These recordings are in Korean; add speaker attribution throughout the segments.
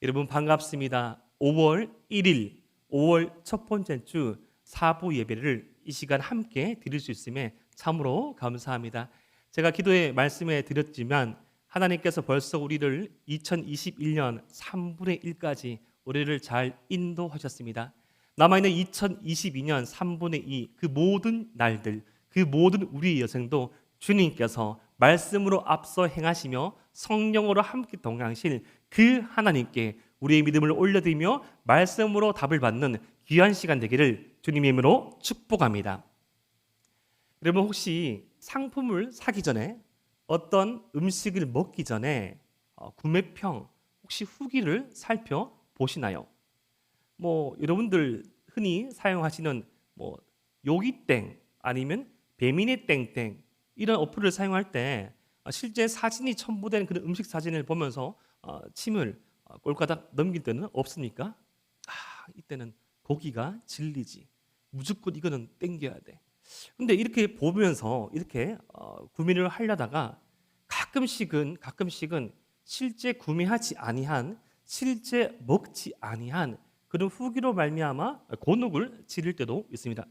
Speaker 1: 여러분 반갑습니다. 5월 1일, 5월 첫 번째 주 사부 예배를 이 시간 함께 드릴 수 있음에 참으로 감사합니다. 제가 기도의 말씀에 드렸지만 하나님께서 벌써 우리를 2021년 3분의 1까지 우리를 잘 인도하셨습니다. 남아있는 2022년 3분의 2 그 모든 날들, 그 모든 우리의 여생도 주님께서 말씀으로 앞서 행하시며 성령으로 함께 동행하실 그 하나님께 우리의 믿음을 올려드리며 말씀으로 답을 받는 귀한 시간 되기를 주님의 이름으로 축복합니다. 여러분 혹시 상품을 사기 전에 어떤 음식을 먹기 전에 구매평 혹시 후기를 살펴보시나요? 여러분들 흔히 사용하시는 요기땡 아니면 배민의 땡땡 이런 어플을 사용할 때 실제 사진이 첨부된 그런 음식 사진을 보면서 침을 꼴까닥 넘길 때는 없습니까? 이때는 고기가 진리지. 무조건 이거는 땡겨야 돼. 근데 이렇게 보면서 이렇게 구매를 하려다가 가끔씩은 실제 구매하지 아니한 실제 먹지 아니한 그런 후기로 말미암아 곤혹을 치를 때도 있습니다.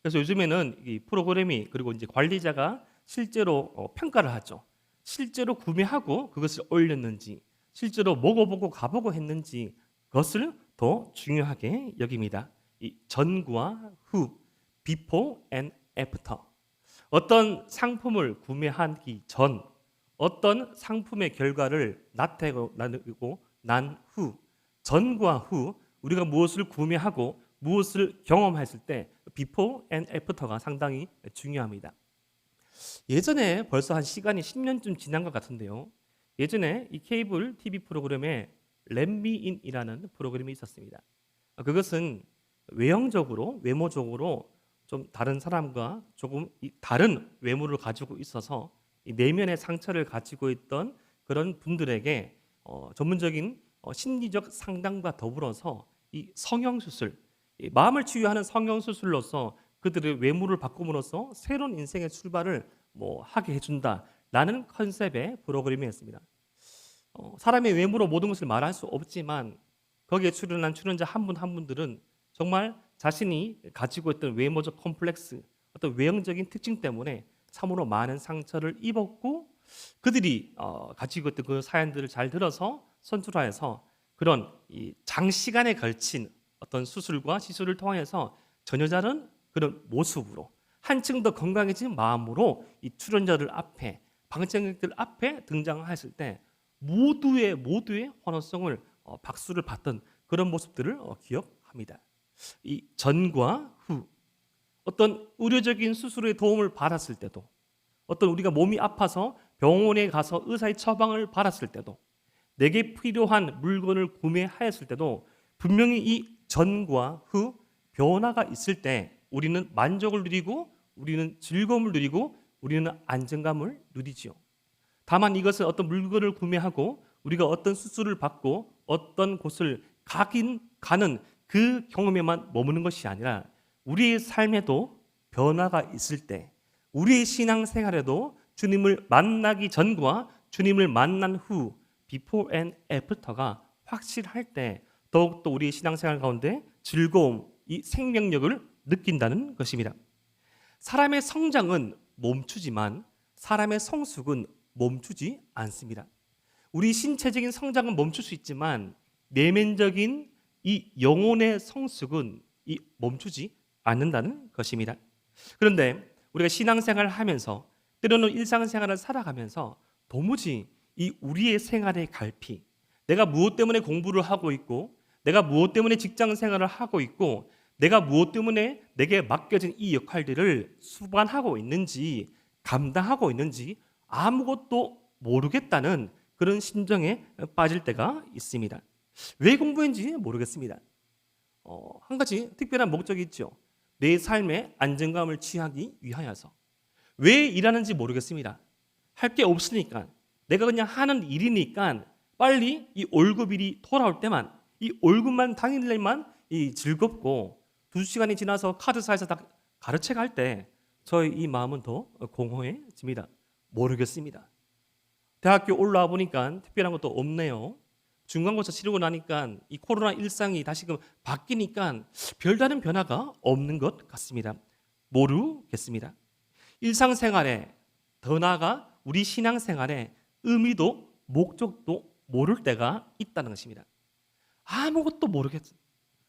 Speaker 1: 그래서 요즘에는 이 프로그램이 그리고 이제 관리자가 실제로 평가를 하죠. 실제로 구매하고 그것을 올렸는지, 실제로 먹어보고 가보고 했는지 그것을 더 중요하게 여깁니다. 이 전과 후, before and after. 어떤 상품을 구매하기 전, 어떤 상품의 결과를 나타내고 난 후, 전과 후 우리가 무엇을 구매하고 무엇을 경험했을 때 before and after가 상당히 중요합니다. 예전에 벌써 한 시간이 10년쯤 지난 것 같은데요. 예전에 이 케이블 TV 프로그램에 렛미인이라는 프로그램이 있었습니다. 그것은 외형적으로 외모적으로 좀 다른 사람과 조금 다른 외모를 가지고 있어서 이 내면의 상처를 가지고 있던 그런 분들에게 전문적인 심리적 상담과 더불어서 이 성형수술, 이 마음을 치유하는 성형수술로서 그들의 외모를 바꿈으로써 새로운 인생의 출발을 하게 해준다라는 컨셉의 프로그램이었습니다. 사람의 외모로 모든 것을 말할 수 없지만 거기에 출연한 출연자 한 분 한 분들은 정말 자신이 가지고 있던 외모적 컴플렉스, 어떤 외형적인 특징 때문에 참으로 많은 상처를 입었고 그들이 가지고 있던 그 사연들을 잘 들어서 선출하여서 그런 이 장시간에 걸친 어떤 수술과 시술을 통해서 전 여자는 그런 모습으로 한층 더 건강해진 마음으로 이 출연자들 앞에 방청객들 앞에 등장했을 때 모두의 환호성을 박수를 받던 그런 모습들을 기억합니다. 이 전과 후 어떤 의료적인 수술의 도움을 받았을 때도 어떤 우리가 몸이 아파서 병원에 가서 의사의 처방을 받았을 때도 내게 필요한 물건을 구매하였을 때도 분명히 이 전과 후 변화가 있을 때 우리는 만족을 누리고 우리는 즐거움을 누리고 우리는 안정감을 누리지요. 다만 이것은 어떤 물건을 구매하고 우리가 어떤 수술을 받고 어떤 곳을 가는 그 경험에만 머무는 것이 아니라 우리의 삶에도 변화가 있을 때 우리의 신앙생활에도 주님을 만나기 전과 주님을 만난 후 before and after가 확실할 때 더욱더 우리의 신앙생활 가운데 즐거움, 이 생명력을 느낀다는 것입니다. 사람의 성장은 멈추지만 사람의 성숙은 멈추지 않습니다. 우리 신체적인 성장은 멈출 수 있지만 내면적인 이 영혼의 성숙은 멈추지 않는다는 것입니다. 그런데 우리가 신앙생활을 하면서 때로는 일상생활을 살아가면서 도무지 이 우리의 생활의 갈피, 내가 무엇 때문에 공부를 하고 있고 내가 무엇 때문에 직장 생활을 하고 있고 내가 무엇 때문에 내게 맡겨진 이 역할들을 수반하고 있는지 감당하고 있는지 아무것도 모르겠다는 그런 심정에 빠질 때가 있습니다. 왜 공부했는지 모르겠습니다. 한 가지 특별한 목적이 있죠. 내 삶의 안정감을 취하기 위하여서. 왜 일하는지 모르겠습니다. 할 게 없으니까 내가 그냥 하는 일이니까 빨리 이 월급일이 돌아올 때만 이 월급만 당일날만 즐겁고 2시간이 지나서 카드사에서 다 가르쳐 갈 때 저의 이 마음은 더 공허해집니다. 모르겠습니다. 대학교 올라와 보니까 특별한 것도 없네요. 중간고사 치르고 나니까 이 코로나 일상이 다시금 바뀌니까 별다른 변화가 없는 것 같습니다. 모르겠습니다. 일상생활에 더 나아가 우리 신앙생활에 의미도 목적도 모를 때가 있다는 것입니다. 아무것도 모르겠어.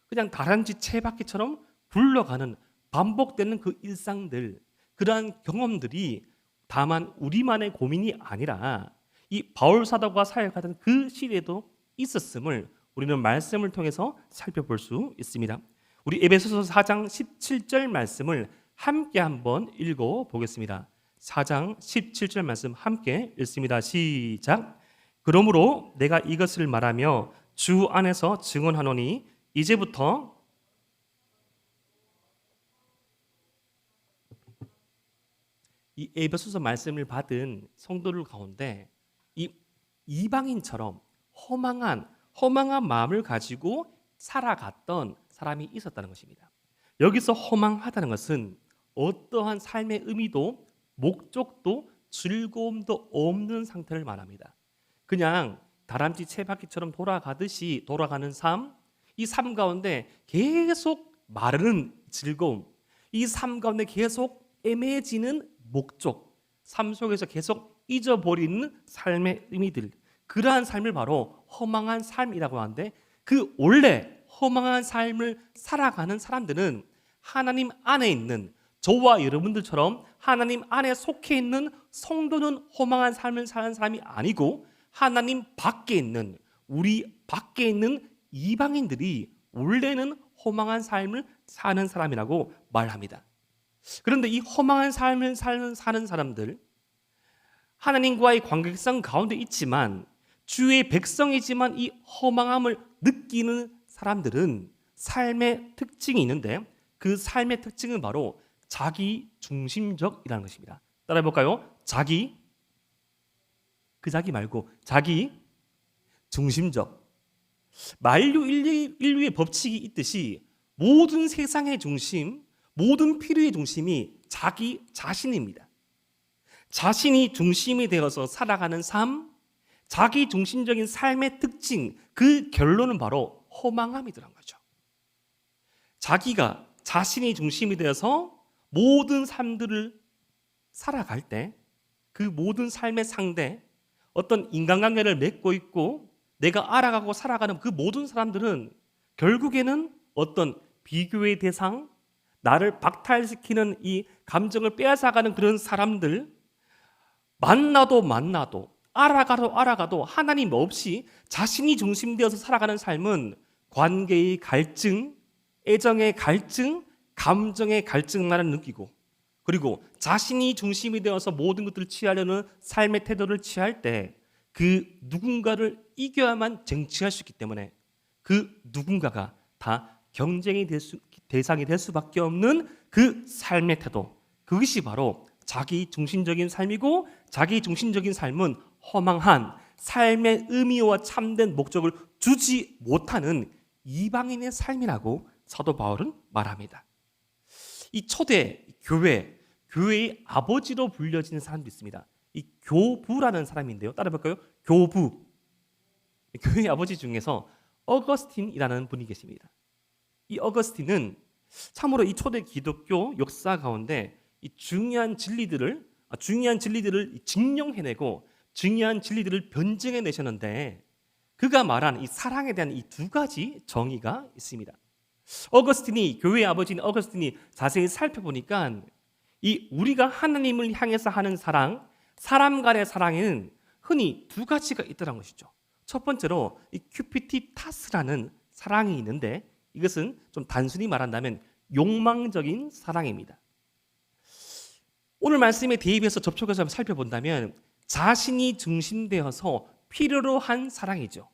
Speaker 1: 그냥 다람쥐 채바퀴처럼 굴러가는 반복되는 그 일상들, 그러한 경험들이 다만 우리만의 고민이 아니라 이 바울 사도가 사역하던 그 시대에도 있었음을 우리는 말씀을 통해서 살펴볼 수 있습니다. 우리 에베소서 4장 17절 말씀을 함께 한번 읽어 보겠습니다. 4장 17절 말씀 함께 읽습니다. 시작. 그러므로 내가 이것을 말하며 주 안에서 증언하노니 이제부터 이 에베소서 말씀을 받은 성도들 가운데 이 이방인처럼 허망한 마음을 가지고 살아갔던 사람이 있었다는 것입니다. 여기서 허망하다는 것은 어떠한 삶의 의미도 목적도 즐거움도 없는 상태를 말합니다. 그냥 다람쥐 채바퀴처럼 돌아가듯이 돌아가는 삶, 이 삶 가운데 계속 마르는 즐거움, 이 삶 가운데 계속 애매해지는 목적, 삶 속에서 계속 잊어버리는 삶의 의미들, 그러한 삶을 바로 허망한 삶이라고 하는데, 그 원래 허망한 삶을 살아가는 사람들은 하나님 안에 있는 저와 여러분들처럼 하나님 안에 속해 있는 성도는 허망한 삶을 사는 사람이 아니고 하나님 밖에 있는, 우리 밖에 있는 이방인들이 원래는 허망한 삶을 사는 사람이라고 말합니다. 그런데 이 허망한 삶을 사는 사람들, 하나님과의 관계성 가운데 있지만 주의 백성이지만 이 허망함을 느끼는 사람들은 삶의 특징이 있는데, 그 삶의 특징은 바로 자기 중심적이라는 것입니다. 따라해 볼까요? 그 자기 말고 자기 중심적. 만유 인류의 법칙이 있듯이 모든 세상의 중심, 모든 필요의 중심이 자기 자신입니다. 자신이 중심이 되어서 살아가는 삶, 자기 중심적인 삶의 특징, 그 결론은 바로 허망함이더란 거죠. 자기가 자신이 중심이 되어서 모든 삶들을 살아갈 때 그 모든 삶의 상대, 어떤 인간관계를 맺고 있고 내가 알아가고 살아가는 그 모든 사람들은 결국에는 어떤 비교의 대상, 나를 박탈시키는 이 감정을 빼앗아가는 그런 사람들, 만나도 알아가도 하나님 없이 자신이 중심되어서 살아가는 삶은 관계의 갈증, 애정의 갈증, 감정의 갈증만을 느끼고, 그리고 자신이 중심이 되어서 모든 것들을 취하려는 삶의 태도를 취할 때 그 누군가를 이겨야만 쟁취할 수 있기 때문에 그 누군가가 다 경쟁의 대상이 될 수밖에 없는 그 삶의 태도, 그것이 바로 자기 중심적인 삶이고, 자기 중심적인 삶은 허망한 삶의 의미와 참된 목적을 주지 못하는 이방인의 삶이라고 사도 바울은 말합니다. 이 초대 교회의 아버지로 불려지는 사람도 있습니다. 이 교부라는 사람인데요. 따라해볼까요? 교부. 교회의 아버지 중에서 어거스틴이라는 분이 계십니다. 이 어거스틴은 참으로 이 초대 기독교 역사 가운데 이 중요한 진리들을 증명해내고 중요한 진리들을 변증해내셨는데, 그가 말한 이 사랑에 대한 이 두 가지 정의가 있습니다. 교회의 아버지인 어거스틴이 자세히 살펴보니까 이 우리가 하나님을 향해서 하는 사람 간의 사랑에는 흔히 두 가지가 있더라는 것이죠. 첫 번째로 이 큐피티타스라는 사랑이 있는데, 이것은 좀 단순히 말한다면 욕망적인 사랑입니다. 오늘 말씀에 대입해서 접촉해서 한번 살펴본다면 자신이 중심되어서 필요로 한 사랑이죠.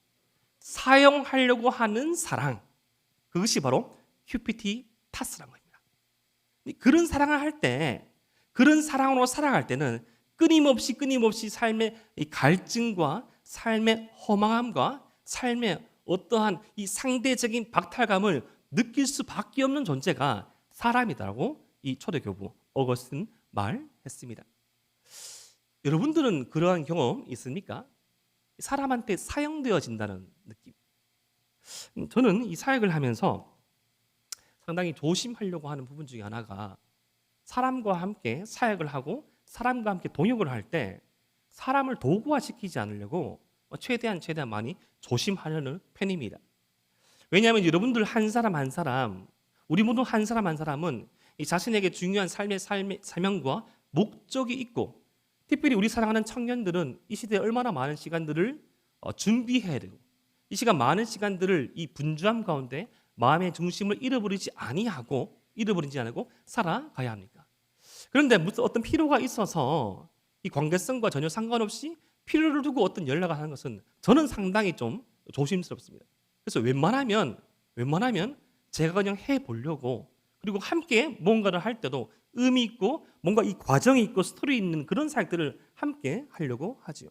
Speaker 1: 사용하려고 하는 사랑, 그것이 바로 큐피티타스라는 겁니다. 그런 사랑을 할 때, 그런 사랑으로 살아갈 때는 끊임없이 삶의 이 갈증과 삶의 허망함과 삶의 어떠한 이 상대적인 박탈감을 느낄 수밖에 없는 존재가 사람이다라고 이 초대교부 어거스틴 말했습니다. 여러분들은 그러한 경험 있습니까? 사람한테 사용되어진다는 느낌. 저는 이 사역을 하면서 상당히 조심하려고 하는 부분 중에 하나가 사람과 함께 사역을 하고 사람과 함께 동역을 할 때 사람을 도구화시키지 않으려고 최대한 많이 조심하려는 편입니다. 왜냐하면 여러분들 한 사람 한 사람, 우리 모두 한 사람 한 사람은 이 자신에게 중요한 삶의 사명과 목적이 있고, 특별히 우리 사랑하는 청년들은 이 시대에 얼마나 많은 시간들을 준비해야 되고, 이 시간 많은 시간들을 이 분주함 가운데 마음의 중심을 잃어버리지 않고 살아가야 합니까? 그런데 무슨 어떤 필요가 있어서 이 관계성과 전혀 상관없이 필요를 두고 어떤 연락을 하는 것은 저는 상당히 좀 조심스럽습니다. 그래서 웬만하면 제가 그냥 해보려고, 그리고 함께 뭔가를 할 때도 의미 있고 뭔가 이 과정이 있고 스토리 있는 그런 사역들을 함께 하려고 하지요.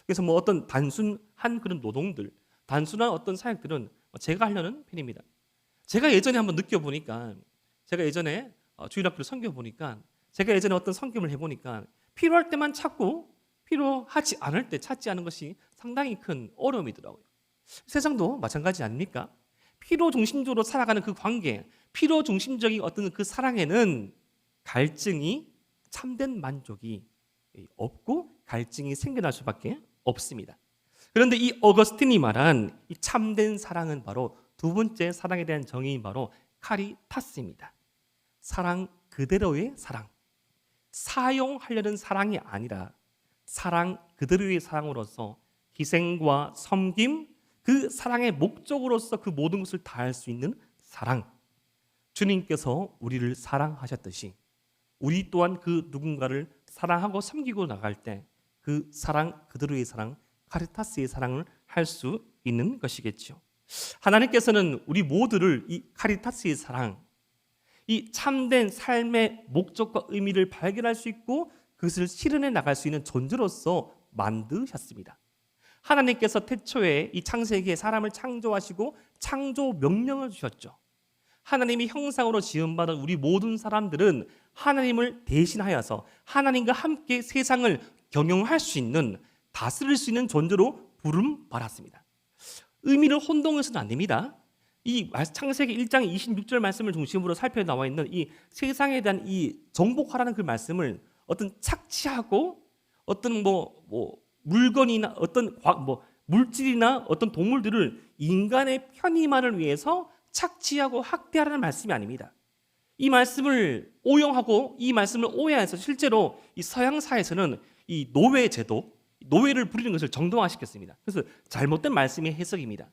Speaker 1: 그래서 뭐 어떤 단순한 그런 노동들, 단순한 어떤 사역들은 제가 하려는 편입니다. 제가 예전에 한번 느껴보니까, 제가 예전에 주일학교를 섬겨보니까, 제가 예전에 어떤 섬김을 해보니까 필요할 때만 찾고 필요하지 않을 때 찾지 않은 것이 상당히 큰 어려움이더라고요. 세상도 마찬가지 아닙니까? 필요 중심적으로 살아가는 그 관계, 필요 중심적인 어떤 그 사랑에는 갈증이, 참된 만족이 없고 갈증이 생겨날 수밖에 없습니다. 그런데 이 어거스틴이 말한 이 참된 사랑은 바로 두 번째 사랑에 대한 정의인 바로 카리타스입니다. 사랑 그대로의 사랑, 사용하려는 사랑이 아니라 사랑 그대로의 사랑으로서 희생과 섬김, 그 사랑의 목적으로서 그 모든 것을 다할 수 있는 사랑. 주님께서 우리를 사랑하셨듯이 우리 또한 그 누군가를 사랑하고 섬기고 나갈 때 그 사랑 그대로의 사랑, 카리타스의 사랑을 할 수 있는 것이겠죠. 하나님께서는 우리 모두를 이 카리타스의 사랑, 이 참된 삶의 목적과 의미를 발견할 수 있고 그것을 실현해 나갈 수 있는 존재로서 만드셨습니다. 하나님께서 태초에 이 창세기에 사람을 창조하시고 창조 명령을 주셨죠. 하나님이 형상으로 지음받은 우리 모든 사람들은 하나님을 대신하여서 하나님과 함께 세상을 경영할 수 있는, 다스릴 수 있는 존재로 부름 받았습니다. 의미를 혼동해서는 안 됩니다. 이 창세기 1장 26절 말씀을 중심으로 살펴 나와 있는 이 세상에 대한 이 정복하라는 그 말씀을 어떤 착취하고 어떤 물건이나 어떤 물질이나 어떤 동물들을 인간의 편의만을 위해서 착취하고 학대하라는 말씀이 아닙니다. 이 말씀을 오용하고 이 말씀을 오해해서 실제로 이 서양사에서는 이 노예 제도, 노예를 부리는 것을 정당화시켰습니다. 그래서 잘못된 말씀의 해석입니다.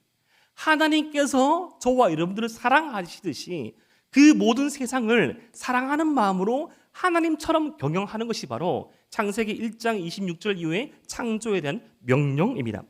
Speaker 1: 하나님께서 저와 여러분들을 사랑하시듯이 그 모든 세상을 사랑하는 마음으로 하나님처럼 경영하는 것이 바로 창세기 1장 26절 이후의 창조에 대한 명령입니다.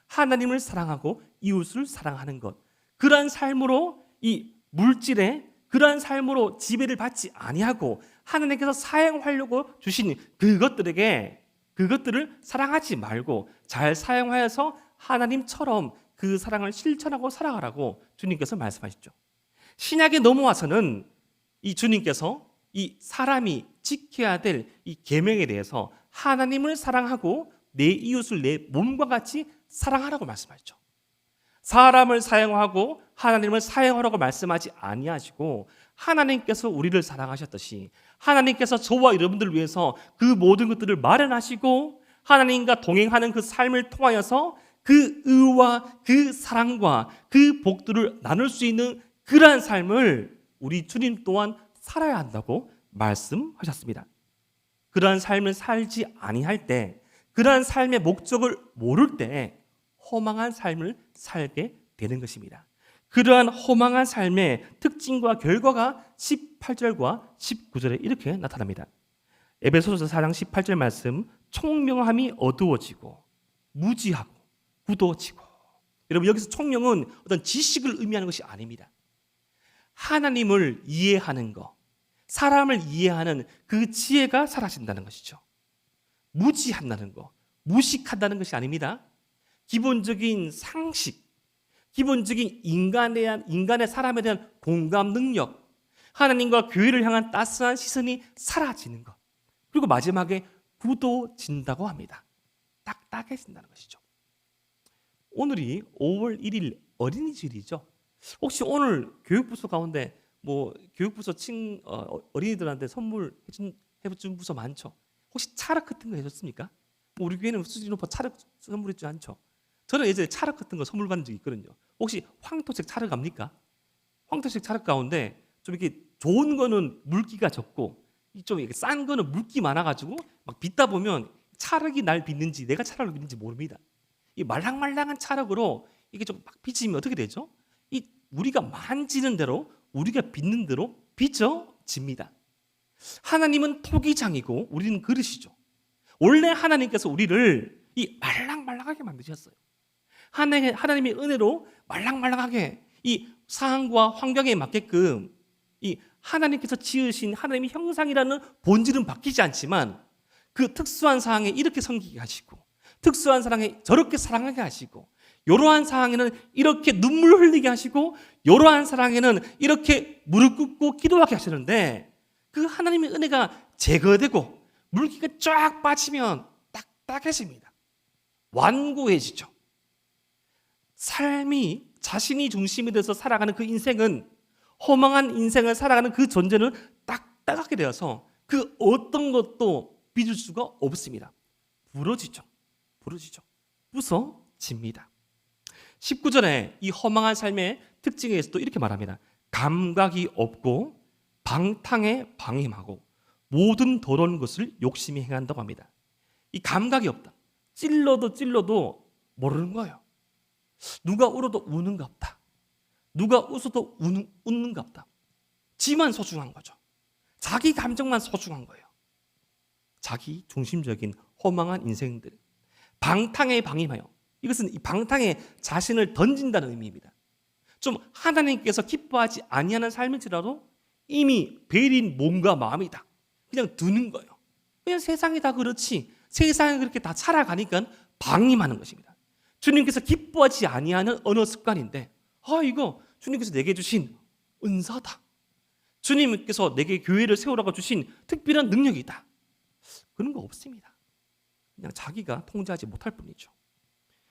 Speaker 1: 하나님을 사랑하고 이웃을 사랑하는 것, 그러한 삶으로 이 물질에 그러한 삶으로 지배를 받지 아니하고 하나님께서 사용하려고 주신 그것들을 사랑하지 말고 잘 사용하여서 하나님처럼 그 사랑을 실천하고 살아가라고 주님께서 말씀하시죠. 신약에 넘어와서는 이 주님께서 이 사람이 지켜야 될 이 계명에 대해서 하나님을 사랑하고 내 이웃을 내 몸과 같이 사랑하라고 말씀하시죠. 사람을 사용하고 하나님을 사용하라고 말씀하지 아니하시고 하나님께서 우리를 사랑하셨듯이 하나님께서 저와 여러분들을 위해서 그 모든 것들을 마련하시고 하나님과 동행하는 그 삶을 통하여서 그 의와 그 사랑과 그 복들을 나눌 수 있는 그러한 삶을 우리 주님 또한 살아야 한다고 말씀하셨습니다. 그러한 삶을 살지 아니할 때, 그러한 삶의 목적을 모를 때 허망한 삶을 살게 되는 것입니다. 그러한 허망한 삶의 특징과 결과가 18절과 19절에 이렇게 나타납니다. 에베소서 4장 18절 말씀, 총명함이 어두워지고 무지하고 굳어지고. 여러분, 여기서 총명은 어떤 지식을 의미하는 것이 아닙니다. 하나님을 이해하는 것, 사람을 이해하는 그 지혜가 사라진다는 것이죠. 무지한다는 것, 무식한다는 것이 아닙니다. 기본적인 상식, 기본적인 인간의 사람에 대한 공감 능력, 하나님과 교회를 향한 따스한 시선이 사라지는 것, 그리고 마지막에 굳어진다고 합니다. 딱딱해진다는 것이죠. 오늘이 5월 1일 어린이주일이죠. 혹시 오늘 교육부서 가운데 뭐 교육부서 어린이들한테 선물 해준 부서 많죠? 혹시 차력 같은 거 해줬습니까? 뭐 우리 교회는 수준이 높아 차력 선물해주지 않죠? 저는 예전에 차력 같은 거 선물 받은 적이 있거든요. 혹시 황토색 차력 압니까? 황토색 차력 가운데 좀 이렇게 좋은 거는 물기가 적고 좀 이렇게 싼 거는 물기 많아가지고 막 빚다 보면 차력이 날 빚는지 내가 차력을 빚는지 모릅니다. 이 말랑말랑한 차력으로 이게 좀 막 빚으면 어떻게 되죠? 이 우리가 만지는 대로 우리가 빚는 대로 빚어집니다. 하나님은 토기장이고 우리는 그릇이죠. 원래 하나님께서 우리를 이 말랑말랑하게 만드셨어요. 하나님의 은혜로 말랑말랑하게 이 상황과 환경에 맞게끔 이 하나님께서 지으신 하나님의 형상이라는 본질은 바뀌지 않지만 그 특수한 상황에 이렇게 섬기게 하시고 특수한 상황에 저렇게 사랑하게 하시고 이러한 상황에는 이렇게 눈물 흘리게 하시고 이러한 상황에는 이렇게 무릎 꿇고 기도하게 하시는데 그 하나님의 은혜가 제거되고 물기가 쫙 빠지면 딱딱해집니다. 완고해지죠. 삶이 자신이 중심이 돼서 살아가는 그 인생은 허망한 인생을 살아가는 그 존재는 딱딱하게 되어서 그 어떤 것도 빚을 수가 없습니다. 부러지죠. 부서집니다. 19절에 이 허망한 삶의 특징에서도 이렇게 말합니다. 감각이 없고 방탕에 방임하고 모든 더러운 것을 욕심이 행한다고 합니다. 이 감각이 없다. 찔러도 모르는 거예요. 누가 울어도 우는갑다. 누가 웃어도 웃는갑다. 지만 소중한 거죠. 자기 감정만 소중한 거예요. 자기 중심적인 허망한 인생들. 방탕에 방임하여. 이것은 이 방탕에 자신을 던진다는 의미입니다. 좀 하나님께서 기뻐하지 아니하는 삶일지라도 이미 베린 몸과 마음이다. 그냥 두는 거예요. 그냥 세상이 다 그렇지. 세상이 그렇게 다 살아가니까 방임하는 것입니다. 주님께서 기뻐하지 아니하는 언어 습관인데 이거 주님께서 내게 주신 은사다. 주님께서 내게 교회를 세우라고 주신 특별한 능력이다. 그런 거 없습니다. 그냥 자기가 통제하지 못할 뿐이죠.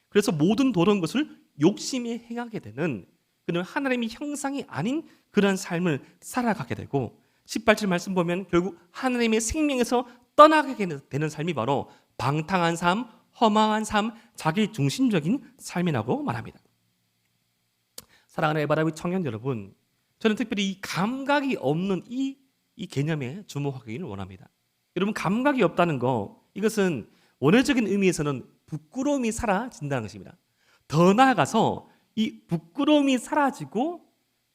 Speaker 1: 그래서 모든 더러운 것을 욕심에 행하게 되는 그는 하나님의 형상이 아닌 그런 삶을 살아가게 되고 18절 말씀 보면 결국 하나님의 생명에서 떠나게 되는 삶이 바로 방탕한 삶, 허망한 삶, 자기 중심적인 삶이라고 말합니다. 사랑하는 에바라비 청년 여러분, 저는 특별히 이 감각이 없는 이 개념에 주목하기를 원합니다. 여러분, 감각이 없다는 거, 이것은 원어적인 의미에서는 부끄러움이 사라진다는 것입니다. 더 나아가서 이 부끄러움이 사라지고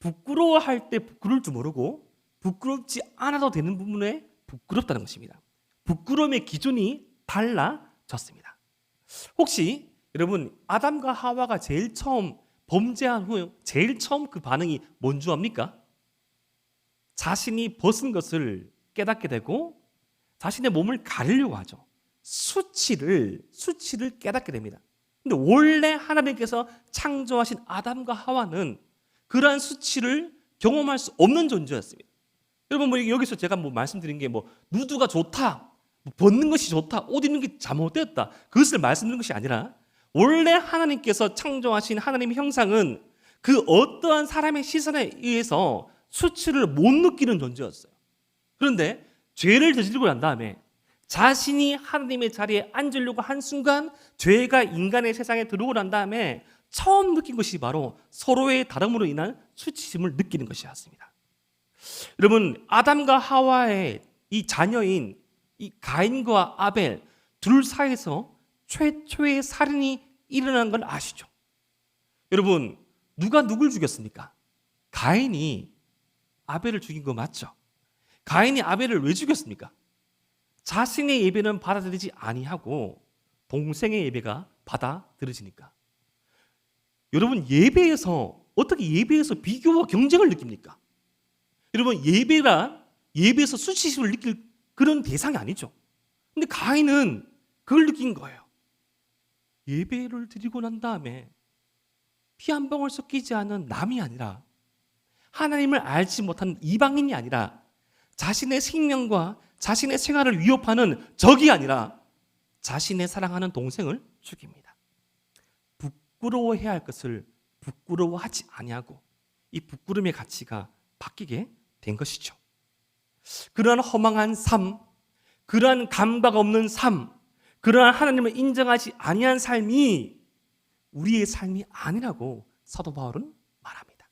Speaker 1: 부끄러워할 때 부끄러울 줄 모르고 부끄럽지 않아도 되는 부분에 부끄럽다는 것입니다. 부끄러움의 기준이 달라졌습니다. 혹시 여러분 아담과 하와가 제일 처음 범죄한 후 제일 처음 그 반응이 뭔 줄 압니까? 자신이 벗은 것을 깨닫게 되고 자신의 몸을 가리려고 하죠. 수치를 깨닫게 됩니다. 근데 원래 하나님께서 창조하신 아담과 하와는 그러한 수치를 경험할 수 없는 존재였습니다. 여러분 뭐 여기서 제가 뭐 말씀드린 게 뭐 누드가 좋다, 벗는 것이 좋다, 옷 입는 게 잘못됐다, 그것을 말씀드린 것이 아니라 원래 하나님께서 창조하신 하나님의 형상은 그 어떠한 사람의 시선에 의해서 수치를 못 느끼는 존재였어요. 그런데 죄를 저지르고 난 다음에 자신이 하나님의 자리에 앉으려고 한 순간 죄가 인간의 세상에 들어오고 난 다음에 처음 느낀 것이 바로 서로의 다름으로 인한 수치심을 느끼는 것이었습니다. 여러분, 아담과 하와의 이 자녀인 이 가인과 아벨 둘 사이에서 최초의 살인이 일어난 걸 아시죠? 여러분, 누가 누굴 죽였습니까? 가인이 아벨을 죽인 거 맞죠? 가인이 아벨을 왜 죽였습니까? 자신의 예배는 받아들이지 아니하고 동생의 예배가 받아들여지니까. 여러분, 어떻게 예배에서 비교와 경쟁을 느낍니까? 여러분, 예배에서 수치심을 느낄 그런 대상이 아니죠. 근데 가인은 그걸 느낀 거예요. 예배를 드리고 난 다음에 피 한 방울 섞이지 않은 남이 아니라 하나님을 알지 못한 이방인이 아니라 자신의 생명과 자신의 생활을 위협하는 적이 아니라 자신의 사랑하는 동생을 죽입니다. 부끄러워해야 할 것을 부끄러워하지 아니하고 이 부끄러움의 가치가 바뀌게 된 것이죠. 그러한 허망한 삶, 그러한 감각 없는 삶, 그러한 하나님을 인정하지 아니한 삶이 우리의 삶이 아니라고 사도 바울은 말합니다.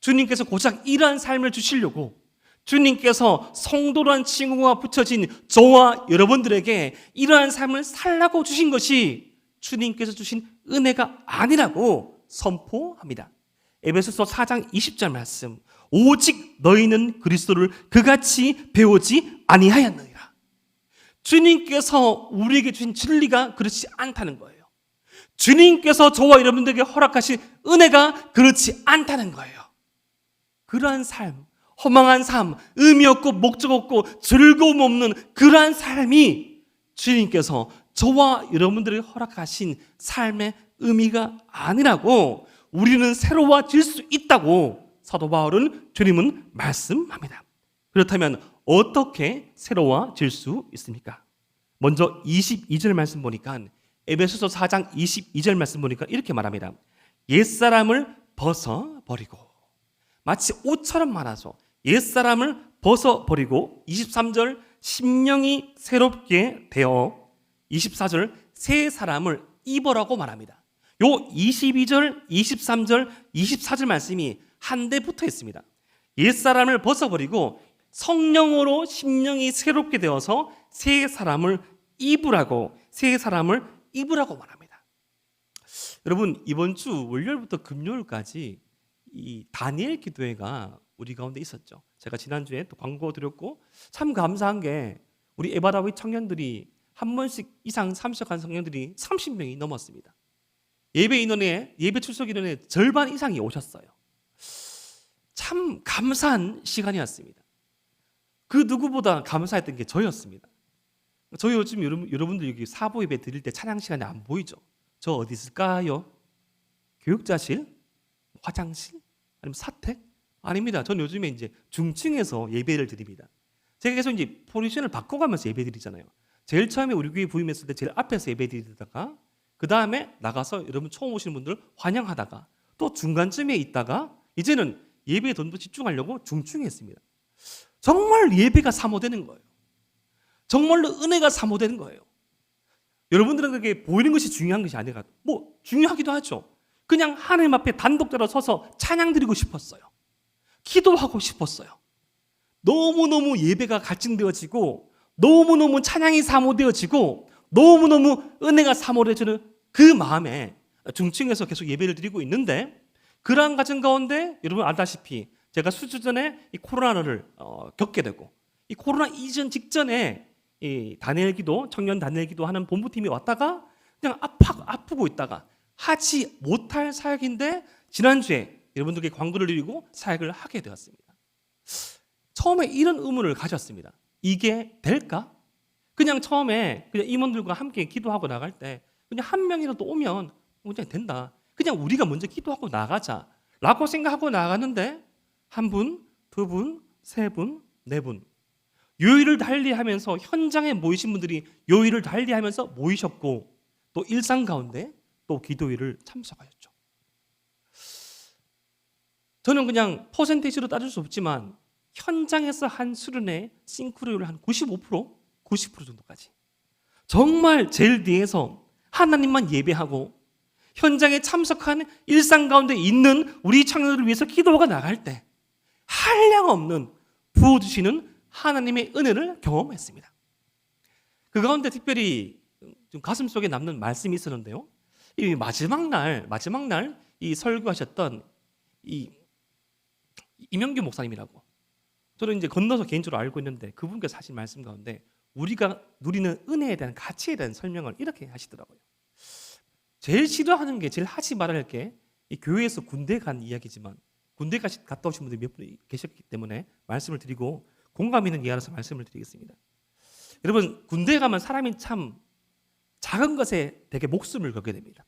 Speaker 1: 주님께서 고작 이러한 삶을 주시려고 주님께서 성도란 칭호가 붙여진 저와 여러분들에게 이러한 삶을 살라고 주신 것이 주님께서 주신 은혜가 아니라고 선포합니다. 에베소서 4장 20절 말씀, 오직 너희는 그리스도를 그같이 배우지 아니하였느니라. 주님께서 우리에게 주신 진리가 그렇지 않다는 거예요. 주님께서 저와 여러분들에게 허락하신 은혜가 그렇지 않다는 거예요. 그러한 삶, 허망한 삶, 의미 없고 목적 없고 즐거움 없는 그러한 삶이 주님께서 저와 여러분들에게 허락하신 삶의 의미가 아니라고, 우리는 새로워질 수 있다고 사도 바울은 주님은 말씀합니다. 그렇다면 어떻게 새로워질 수 있습니까? 먼저 22절 말씀 보니까, 에베소서 4장 22절 말씀 보니까 이렇게 말합니다. 옛사람을 벗어버리고, 마치 옷처럼 말하죠. 옛사람을 벗어버리고, 23절 심령이 새롭게 되어, 24절 새 사람을 입으라고 말합니다. 요 22절, 23절, 24절 말씀이 한데 붙어 있습니다. 옛사람을 벗어버리고 성령으로 심령이 새롭게 되어서 새 사람을 입으라고, 새 사람을 입으라고 말합니다. 여러분, 이번 주 월요일부터 금요일까지 이 다니엘 기도회가 우리 가운데 있었죠. 제가 지난주에 또 광고 드렸고, 참 감사한 게 우리 에바다위 청년들이 한 번씩 이상 참석한 청년들이 30명이 넘었습니다. 예배 출석 인원의 절반 이상이 오셨어요. 참 감사한 시간이었습니다. 그 누구보다 감사했던 게 저였습니다. 저희 요즘 여러분들 여기 사보 예배 드릴 때 찬양 시간에 안 보이죠? 저 어디 있을까요? 교육자실? 화장실? 아니면 사택? 아닙니다. 전 요즘에 이제 중층에서 예배를 드립니다. 제가 계속 이제 포지션을 바꿔가면서 예배 드리잖아요. 제일 처음에 우리 교회 부임했을 때 제일 앞에서 예배 드리다가, 그 다음에 나가서 여러분 처음 오시는 분들 환영하다가, 또 중간쯤에 있다가 이제는 예배에 더 집중하려고 중층에 있습니다. 정말 예배가 사모되는 거예요. 정말로 은혜가 사모되는 거예요. 여러분들에게 보이는 것이 중요한 것이 아니라, 뭐 중요하기도 하죠. 그냥 하나님 앞에 단독자로 서서 찬양 드리고 싶었어요. 기도하고 싶었어요. 너무너무 예배가 갈증되어지고, 너무너무 찬양이 사모되어지고, 너무너무 은혜가 사모되어지는 그 마음에 중층에서 계속 예배를 드리고 있는데, 그러한 과정 가운데 여러분 알다시피 제가 수주 전에 이 코로나를 겪게 되고, 이 코로나 이전 직전에 이 다니엘 기도, 청년 다니엘 기도 하는 본부팀이 왔다가 그냥 아프고 있다가 하지 못할 사역인데, 지난주에 여러분들께 광고를 드리고 사역을 하게 되었습니다. 처음에 이런 의문을 가졌습니다. 이게 될까? 그냥 처음에 그냥 임원들과 함께 기도하고 나갈 때 그냥 한 명이라도 오면 그냥 된다. 그냥 우리가 먼저 기도하고 나가자라고 생각하고 나갔는데, 한 분, 두 분, 세 분, 네 분, 요일을 달리하면서 현장에 모이신 분들이 요일을 달리하면서 모이셨고, 또 일상 가운데 또 기도회를 참석하셨죠. 저는 그냥 퍼센테이지로 따질 수 없지만 현장에서 한 수련회 싱크로율 한 95%, 90% 정도까지 정말 제일 뒤에서 하나님만 예배하고 현장에 참석한 일상 가운데 있는 우리 청년들을 위해서 기도가 나갈 때 한량없는 부어주시는 하나님의 은혜를 경험했습니다. 그 가운데 특별히 좀 가슴 속에 남는 말씀이 있었는데요. 이 마지막 날 이 설교하셨던 이 이명규 목사님이라고, 저는 이제 건너서 개인적으로 알고 있는데, 그분께서 하신 말씀 가운데 우리가 누리는 은혜에 대한 가치에 대한 설명을 이렇게 하시더라고요. 제일 싫어하는 게, 제일 하지 말아야 할 게 이 교회에서 군대 간 이야기지만, 군대 갔다 오신 분들이 몇 분 계셨기 때문에 말씀을 드리고 공감 있는 이하라서 말씀을 드리겠습니다. 여러분, 군대에 가면 사람이 참 작은 것에 되게 목숨을 걸게 됩니다.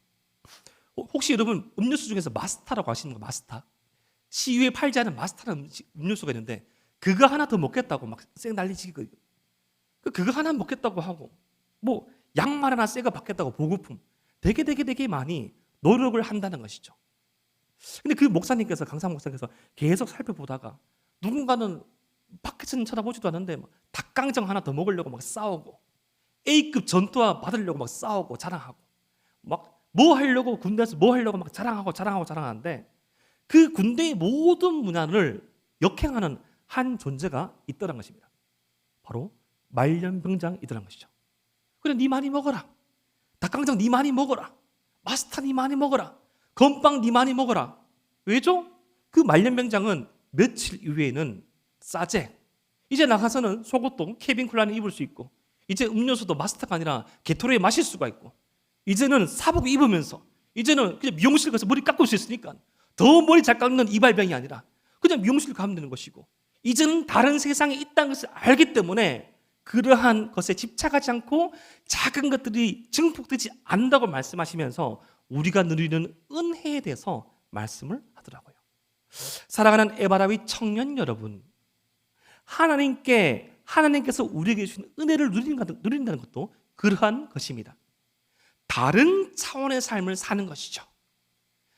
Speaker 1: 혹시 여러분 음료수 중에서 마스타라고 아시는 거? 마스타? CU에 팔지 않은 마스타라는 음료수가 있는데, 그거 하나 더 먹겠다고 막 쌩 난리치고, 그거 하나 먹겠다고 하고, 뭐 양말 하나 새거 받겠다고 보급품 되게 많이 노력을 한다는 것이죠. 근데 그 목사님께서, 강사 목사님께서 계속 살펴보다가 누군가는 밖에서는 쳐다보지도 않는데 막 닭강정 하나 더 먹으려고 막 싸우고, A급 전투화 받으려고 막 싸우고 자랑하고, 막 뭐 하려고, 군대에서 뭐 하려고 막 자랑하는데, 그 군대의 모든 문화를 역행하는 한 존재가 있더란 것입니다. 바로 말년병장이더란 것이죠. 그래, 니 많이 먹어라. 닭강정 니 많이 먹어라. 마스터 니 많이 먹어라. 건빵 니 많이 먹어라. 왜죠? 그 말년병장은 며칠 이후에는 싸제, 이제 나가서는 속옷도 케빈 클라인 입을 수 있고, 이제 음료수도 마스터가 아니라 게토레이 마실 수가 있고, 이제는 사복 입으면서 이제는 그냥 미용실 가서 머리 깎을 수 있으니까 더 머리 잘 깎는 이발병이 아니라 그냥 미용실 가면 되는 것이고, 이제는 다른 세상에 있다는 것을 알기 때문에 그러한 것에 집착하지 않고 작은 것들이 증폭되지 않는다고 말씀하시면서 우리가 누리는 은혜에 대해서 말씀을 하더라고요. 사랑하는 에바라위 청년 여러분, 하나님께서 우리에게 주신 은혜를 누린다는 것도 그러한 것입니다. 다른 차원의 삶을 사는 것이죠.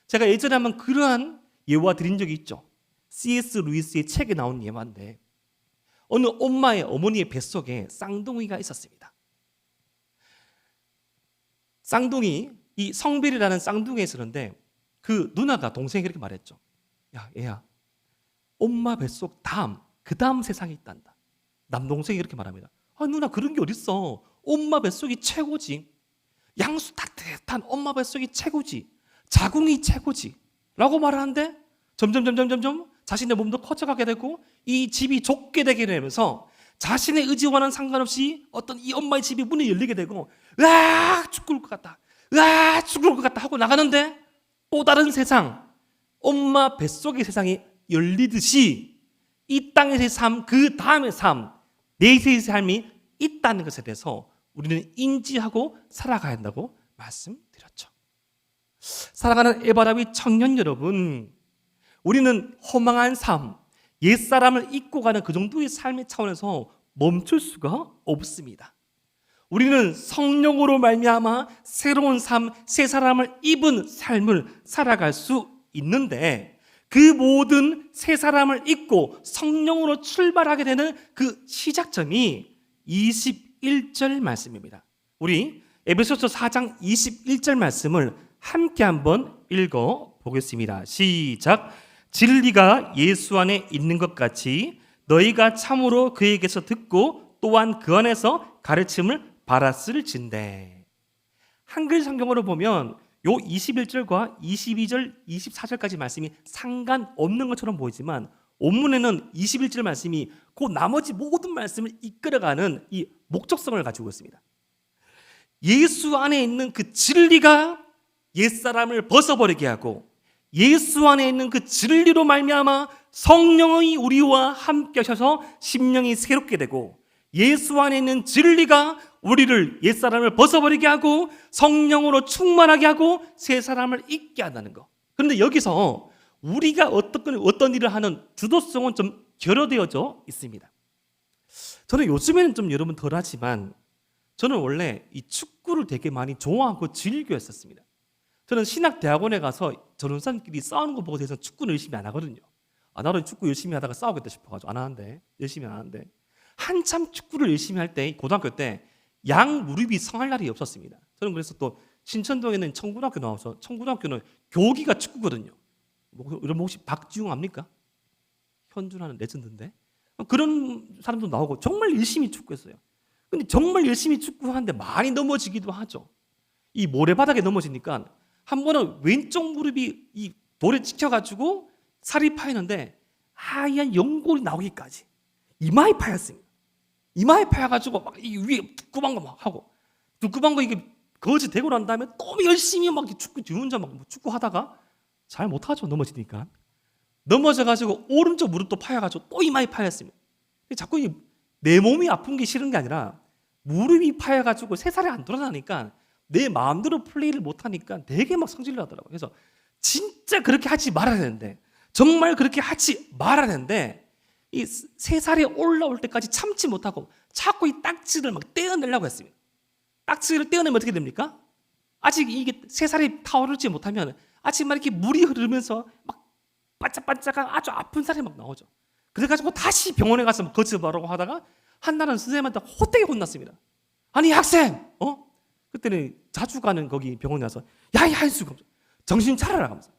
Speaker 1: 제가 예전에 한번 그러한 예화 드린 적이 있죠. C.S. 루이스의 책에 나온 예화인데, 어느 어머니의 뱃속에 쌍둥이가 있었습니다. 쌍둥이, 이 성별이라는 쌍둥이가 있었는데, 그 누나가 동생에게 이렇게 말했죠. 야, 얘야, 엄마 뱃속 그 다음 세상에 있단다. 남동생이 이렇게 말합니다. 아, 누나, 그런 게 어딨어. 엄마 뱃속이 최고지. 양수 따뜻한 엄마 뱃속이 최고지. 자궁이 최고지. 라고 말하는데 점점 자신의 몸도 커져가게 되고 이 집이 좁게 되게 되면서 자신의 의지와는 상관없이 어떤 이 엄마의 집이 문이 열리게 되고, 으아, 죽을 것 같다. 으아, 죽을 것 같다 하고 나가는데, 또 다른 세상, 엄마 뱃속의 세상이 열리듯이 이 땅에서의 삶, 그 다음의 삶, 내세의 삶이 있다는 것에 대해서 우리는 인지하고 살아가야 한다고 말씀드렸죠. 사랑하는 에바라위 청년 여러분, 우리는 허망한 삶, 옛사람을 잊고 가는 그 정도의 삶의 차원에서 멈출 수가 없습니다. 우리는 성령으로 말미암아 새로운 삶, 새 사람을 입은 삶을 살아갈 수 있는데, 그 모든 새 사람을 입고 성령으로 출발하게 되는 그 시작점이 21절 말씀입니다. 우리 에베소서 4장 21절 말씀을 함께 한번 읽어 보겠습니다. 시작. 진리가 예수 안에 있는 것 같이 너희가 참으로 그에게서 듣고 또한 그 안에서 가르침을 받았을진대. 한글 성경으로 보면 요 21절과 22절, 24절까지 말씀이 상관없는 것처럼 보이지만, 원문에는 21절 말씀이 그 나머지 모든 말씀을 이끌어가는 이 목적성을 가지고 있습니다. 예수 안에 있는 그 진리가 옛사람을 벗어버리게 하고, 예수 안에 있는 그 진리로 말미암아 성령의 우리와 함께 하셔서 심령이 새롭게 되고, 예수 안에 있는 진리가 우리를 옛사람을 벗어버리게 하고 성령으로 충만하게 하고 새 사람을 있게 한다는 것. 그런데 여기서 우리가 어떤 일을 하는 주도성은 좀 결여되어져 있습니다. 저는 요즘에는 좀 여러분 덜하지만, 저는 원래 이 축구를 되게 많이 좋아하고 즐겨했었습니다. 저는 신학대학원에 가서 전원사님끼리 싸우는 거 보고 대해서 축구는 열심히 안 하거든요. 나도 축구 열심히 하다가 싸우겠다 싶어가지고 안 하는데, 열심히 안 하는데, 한참 축구를 열심히 할 때, 고등학교 때 양 무릎이 성할 날이 없었습니다. 저는 그래서 또 신천동에는 청고등학교 나와서, 청고등학교는 교기가 축구거든요. 여러분 혹시 박지웅 압니까? 현준하는 레전드인데, 그런 사람도 나오고 정말 열심히 축구했어요. 근데 정말 열심히 축구하는데 많이 넘어지기도 하죠. 이 모래바닥에 넘어지니까 한 번은 왼쪽 무릎이 이 돌에 찍혀가지고 살이 파이는데 하얀 연골이 나오기까지 이마에 파였습니다. 이마에 파여가지고 막 이 위에 두꺼운 거 막 하고, 두꺼운 거 이게 거지 되고 난 다음에 너무 열심히 막 축구, 혼자 막 축구 하다가 잘 못하죠. 넘어지니까. 넘어져가지고 오른쪽 무릎도 파여가지고 또 이마에 파였습니다. 자꾸 내 몸이 아픈 게 싫은 게 아니라 무릎이 파여가지고 새살이 안 돌아가니까 내 마음대로 플레이를 못하니까 되게 막 성질을 나더라고요. 그래서 진짜 그렇게 하지 말아야 되는데, 정말 그렇게 하지 말아야 되는데, 이 새 살이 올라올 때까지 참지 못하고 자꾸 이 딱지를 막 떼어내려고 했습니다. 딱지를 떼어내면 어떻게 됩니까? 아직 이게 새살이 타오르지 못하면 아직 막 이렇게 물이 흐르면서 막 반짝반짝한 아주 아픈 살이 막 나오죠. 그래가지고 다시 병원에 가서 거짓말하고 하다가 한날은 선생님한테 호되게 혼났습니다. 아니 학생, 그때는 자주 가는 거기 병원에 와서 야이 한수가 정신 차려라 하면서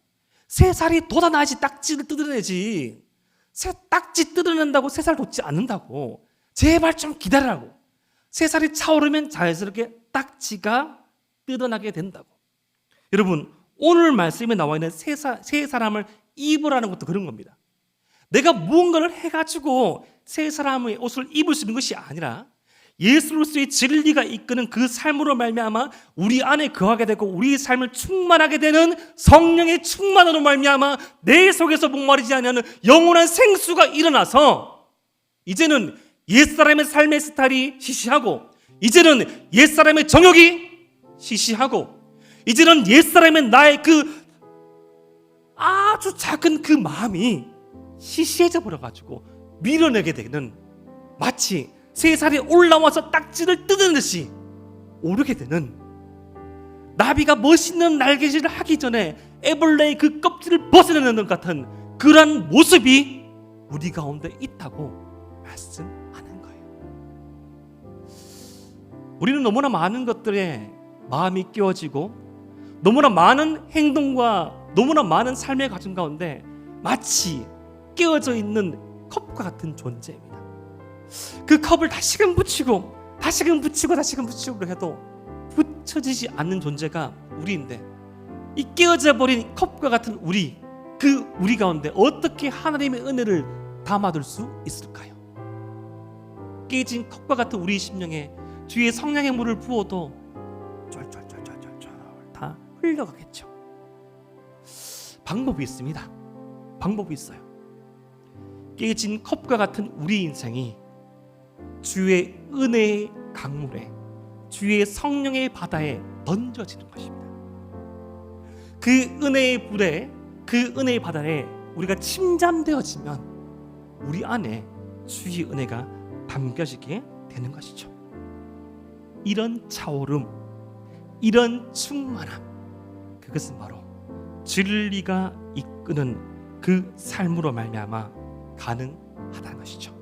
Speaker 1: 새살이 돋아나야지 딱지를 뜯어내지. 새 딱지 뜯어낸다고 새살 돋지 않는다고. 제발 좀 기다리라고. 새살이 차오르면 자연스럽게 딱지가 뜯어나게 된다고. 여러분, 오늘 말씀에 나와 있는 새 사람을 입으라는 것도 그런 겁니다. 내가 무언가를 해가지고 새 사람의 옷을 입을 수 있는 것이 아니라 예수로서의 진리가 이끄는 그 삶으로 말미암아 우리 안에 거하게 되고 우리의 삶을 충만하게 되는 성령의 충만으로 말미암아 내 속에서 목마르지 않는 영원한 생수가 일어나서 이제는 옛사람의 삶의 스타일이 시시하고 이제는 옛사람의 정욕이 시시하고 이제는 옛사람의 나의 그 아주 작은 그 마음이 시시해져 버려가지고 밀어내게 되는 마치 새살이 올라와서 딱지를 뜯은 듯이 오르게 되는 나비가 멋있는 날개질을 하기 전에 애벌레의 그 껍질을 벗어내는 것 같은 그런 모습이 우리 가운데 있다고 말씀하는 거예요. 우리는 너무나 많은 것들에 마음이 끼워지고 너무나 많은 행동과 너무나 많은 삶의 과정 가운데 마치 끼워져 있는 컵과 같은 존재입니다. 그 컵을 다시금 붙이고 해도 붙여지지 않는 존재가 우리인데 이 끼어져 버린 컵과 같은 우리 가운데 어떻게 하나님의 은혜를 담아둘 수 있을까요? 깨진 컵과 같은 우리 심령에 주의 성령의 물을 부어도 쫄쫄쫄쫄쫄쫄 다 흘러가겠죠. 방법이 있습니다. 방법이 있어요. 깨진 컵과 같은 우리 인생이 주의 은혜의 강물에 주의 성령의 바다에 던져지는 것입니다. 그 은혜의 불에 그 은혜의 바다에 우리가 침잠되어지면 우리 안에 주의 은혜가 담겨지게 되는 것이죠. 이런 차오름, 이런 충만함, 그것은 바로 진리가 이끄는 그 삶으로 말미암아 가능하다는 것이죠.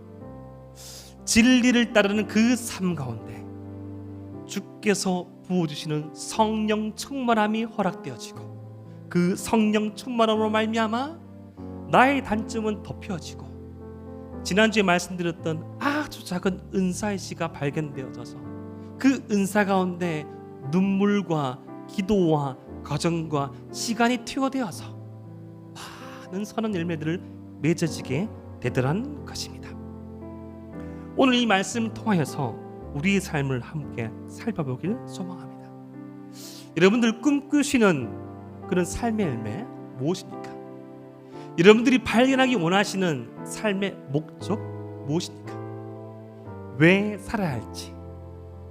Speaker 1: 진리를 따르는 그 삶 가운데 주께서 부어주시는 성령 충만함이 허락되어지고 그 성령 충만함으로 말미암아 나의 단점은 덮여지고 지난주에 말씀드렸던 아주 작은 은사의 씨가 발견되어져서 그 은사 가운데 눈물과 기도와 과정과 시간이 투여되어서 많은 선한 열매들을 맺어지게 되더란 것입니다. 오늘 이 말씀을 통하여서 우리의 삶을 함께 살펴보길 소망합니다. 여러분들 꿈꾸시는 그런 삶의 열매 무엇입니까? 여러분들이 발견하기 원하시는 삶의 목적 무엇입니까? 왜 살아야 할지,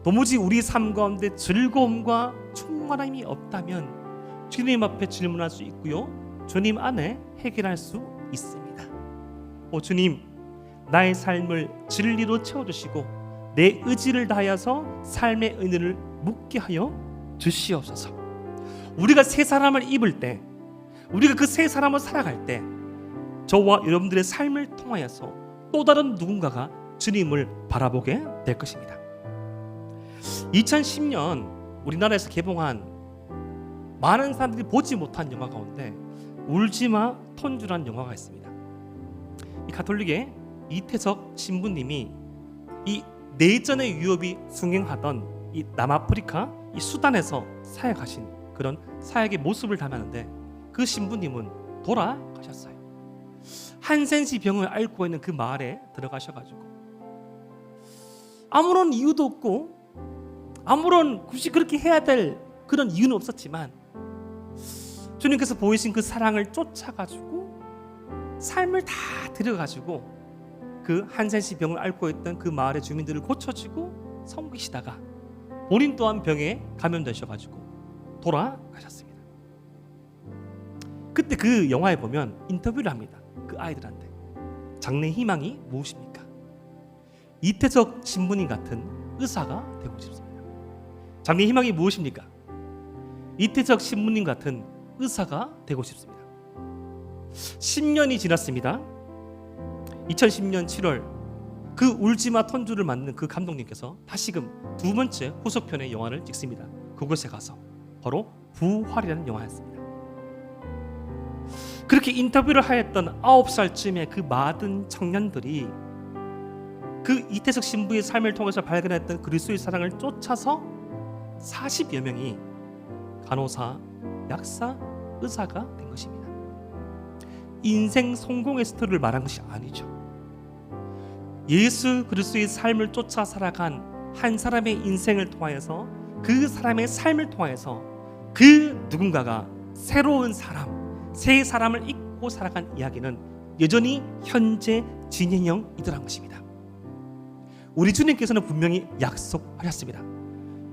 Speaker 1: 도무지 우리 삶 가운데 즐거움과 충만함이 없다면 주님 앞에 질문할 수 있고요, 주님 안에 해결할 수 있습니다. 주님, 나의 삶을 진리로 채워주시고 내 의지를 다하여서 삶의 은혜를 묻게 하여 주시옵소서. 우리가 새 사람을 입을 때, 우리가 그 새 사람을 살아갈 때 저와 여러분들의 삶을 통하여서 또 다른 누군가가 주님을 바라보게 될 것입니다. 2010년 우리나라에서 개봉한 많은 사람들이 보지 못한 영화 가운데 울지마 톤주라는 영화가 있습니다. 이 가톨릭의 이태석 신부님이 이 내전의 위협이 숭행하던 이 남아프리카 이 수단에서 사역하신 그런 사역의 모습을 담았는데 그 신부님은 돌아가셨어요. 한센시 병을 앓고 있는 그 마을에 들어가셔가지고 아무런 이유도 없고 아무런 굳이 그렇게 해야 될 그런 이유는 없었지만 주님께서 보이신 그 사랑을 쫓아가지고 삶을 다 들여가지고 그 한센시 병을 앓고 있던 그 마을의 주민들을 고쳐주고 섬기시다가 본인 또한 병에 감염되셔가지고 돌아가셨습니다. 그때 그 영화에 보면 인터뷰를 합니다. 그 아이들한테 장래 희망이 무엇입니까? 이태석 신부님 같은 의사가 되고 싶습니다. 장래 희망이 무엇입니까? 이태석 신부님 같은 의사가 되고 싶습니다. 10년이 지났습니다. 2010년 7월 그 울지마 턴주를 만든 그 감독님께서 다시금 두 번째 후속편의 영화를 찍습니다. 그곳에 가서 바로 부활이라는 영화였습니다. 그렇게 인터뷰를 하였던 9살쯤의 그 많은 청년들이 그 이태석 신부의 삶을 통해서 발견했던 그리스도의 사랑을 쫓아서 40여 명이 간호사, 약사, 의사가 된 것입니다. 인생 성공의 스토리를 말한 것이 아니죠. 예수 그리스도의 삶을 쫓아 살아간 한 사람의 인생을 통하여서 그 사람의 삶을 통하여서 그 누군가가 새로운 사람, 새 사람을 잊고 살아간 이야기는 여전히 현재 진행형이더란 것입니다. 우리 주님께서는 분명히 약속하셨습니다.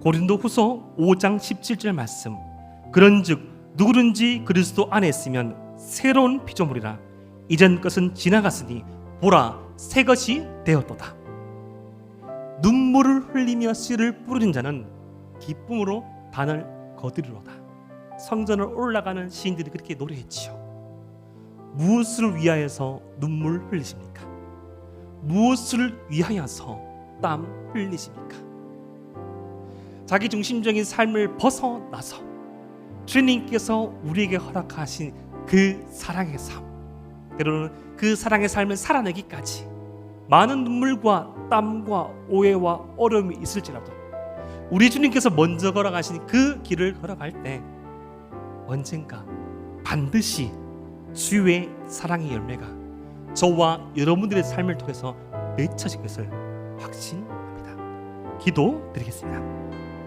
Speaker 1: 고린도후서 5장 17절 말씀, 그런즉 누구든지 그리스도 안에 있으면 새로운 피조물이라 이전 것은 지나갔으니 보라 새 것이 되었도다. 눈물을 흘리며 씨를 뿌리는 자는 기쁨으로 단을 거두리로다. 성전을 올라가는 시인들이 그렇게 노래했지요. 무엇을 위하여서 눈물 흘리십니까? 무엇을 위하여서 땀 흘리십니까? 자기 중심적인 삶을 벗어나서 주님께서 우리에게 허락하신 그 사랑의 삶, 때로는 그 사랑의 삶을 살아내기까지 많은 눈물과 땀과 오해와 어려움이 있을지라도 우리 주님께서 먼저 걸어가신 그 길을 걸어갈 때 언젠가 반드시 주의 사랑의 열매가 저와 여러분들의 삶을 통해서 맺혀질 것을 확신합니다. 기도드리겠습니다.